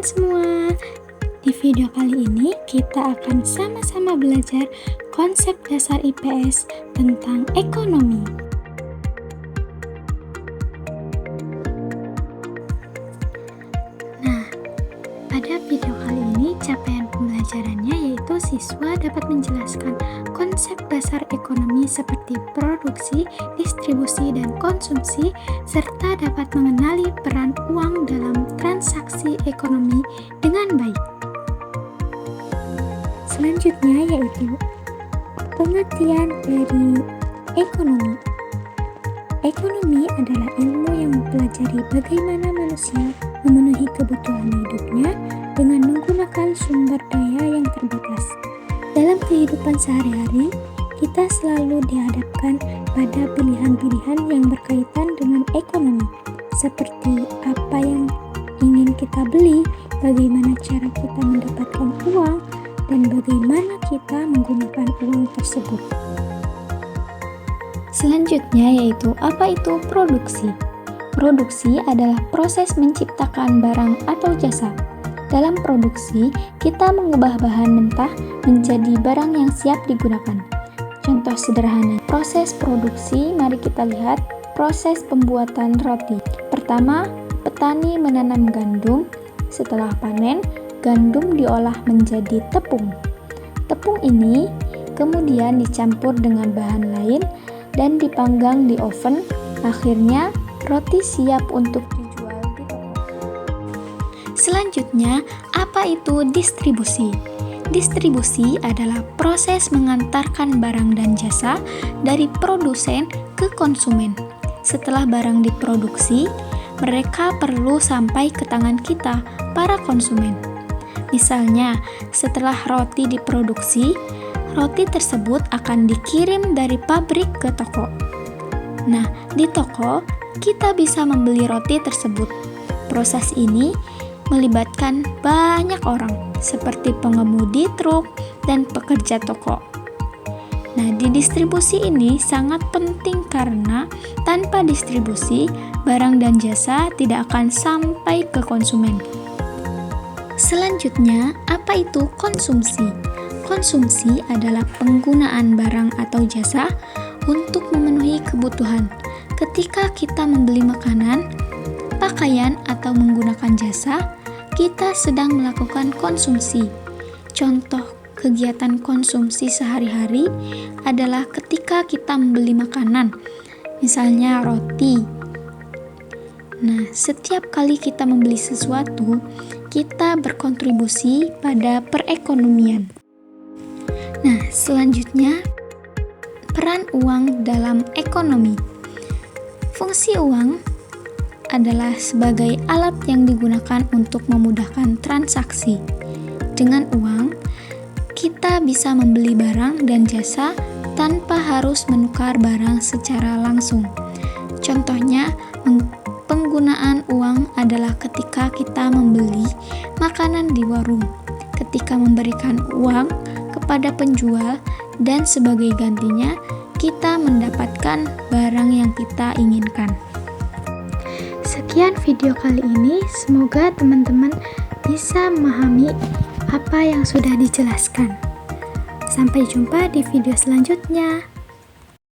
semua. Di video kali ini kita akan sama-sama belajar konsep dasar IPS tentang ekonomi. Nah, pada video kali ini capaian pembelajarannya yaitu siswa dapat menjelaskan konsep dasar ekonomi seperti produksi, distribusi, dan konsumsi, serta dapat mengenali peran uang dalam transaksi ekonomi dengan baik. Selanjutnya yaitu pengertian dari ekonomi. Ekonomi adalah ilmu yang mempelajari bagaimana manusia memenuhi kebutuhan hidupnya dengan menggunakan sumber daya yang terbatas. Dalam kehidupan sehari-hari, kita selalu dihadapkan pada pilihan-pilihan yang berkaitan dengan ekonomi, seperti apa yang ingin kita beli, bagaimana cara kita mendapatkan uang, dan bagaimana kita menggunakan uang tersebut. Selanjutnya yaitu apa itu produksi. Produksi adalah proses menciptakan barang atau jasa. Dalam produksi, kita mengubah bahan mentah menjadi barang yang siap digunakan. Contoh sederhana, proses produksi, mari kita lihat proses pembuatan roti. Pertama, petani menanam gandum. Setelah panen, gandum diolah menjadi tepung. Tepung ini kemudian dicampur dengan bahan lain dan dipanggang di oven. Akhirnya, roti siap untuk dijual di toko. Selanjutnya, apa itu distribusi? Distribusi adalah proses mengantarkan barang dan jasa dari produsen ke konsumen. Setelah barang diproduksi, mereka perlu sampai ke tangan kita, para konsumen. Misalnya, setelah roti diproduksi, roti tersebut akan dikirim dari pabrik ke toko. Nah, di toko, kita bisa membeli roti tersebut. Proses ini melibatkan banyak orang, seperti pengemudi truk dan pekerja toko. Nah, di distribusi ini sangat penting karena tanpa distribusi, barang dan jasa tidak akan sampai ke konsumen. Selanjutnya, apa itu konsumsi? Konsumsi adalah penggunaan barang atau jasa untuk memenuhi kebutuhan. Ketika kita membeli makanan, pakaian, atau menggunakan jasa, kita sedang melakukan konsumsi. Contoh kegiatan konsumsi sehari-hari adalah ketika kita membeli makanan, misalnya roti. Nah, setiap kali kita membeli sesuatu, kita berkontribusi pada perekonomian. Nah, selanjutnya, peran uang dalam ekonomi. Fungsi uang adalah sebagai alat yang digunakan untuk memudahkan transaksi. Dengan uang, kita bisa membeli barang dan jasa tanpa harus menukar barang secara langsung. Contohnya, penggunaan uang adalah ketika kita membeli makanan di warung, ketika memberikan uang kepada penjual, dan sebagai gantinya kita mendapatkan barang yang kita inginkan. Sekian video kali ini, semoga teman-teman bisa memahami apa yang sudah dijelaskan. Sampai jumpa di video selanjutnya.